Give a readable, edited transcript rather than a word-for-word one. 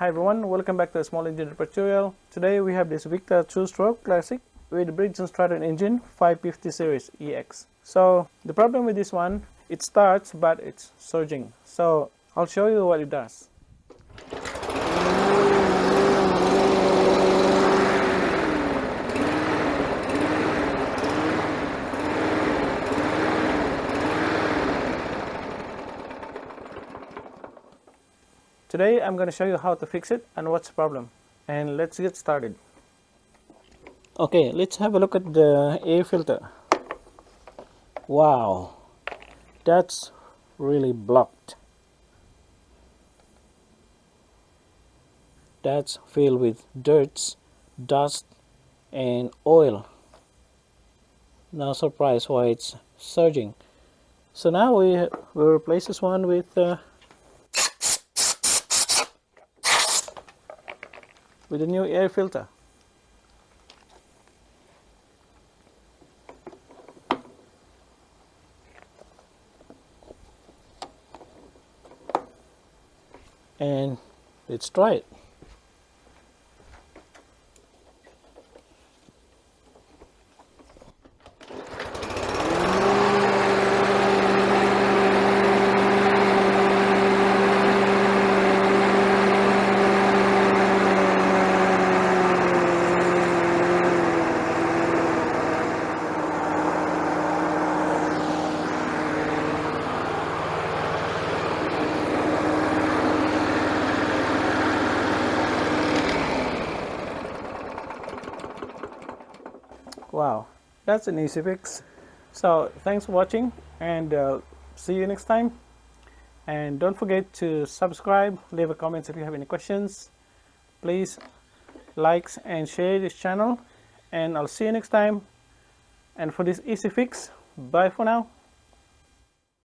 Hi everyone, welcome back to a small engine tutorial. Today we have this Victa 2-stroke classic with Briggs engine 550 series EX. So the problem with this one, it starts but it's surging. So I'll show you what it does. Today I'm going to show you how to fix it and what's the problem. And let's get started. Okay, let's have a look at the air filter. Wow, that's really blocked. That's filled with dirt, dust and oil. No surprise why it's surging. So now we will replace this one with a new air filter. And let's try it. Wow, that's an easy fix. So thanks for watching, and see you next time. And don't forget to subscribe, leave a comment if you have any questions. Please like and share this channel, and I'll see you next time. And for this easy fix, bye for now.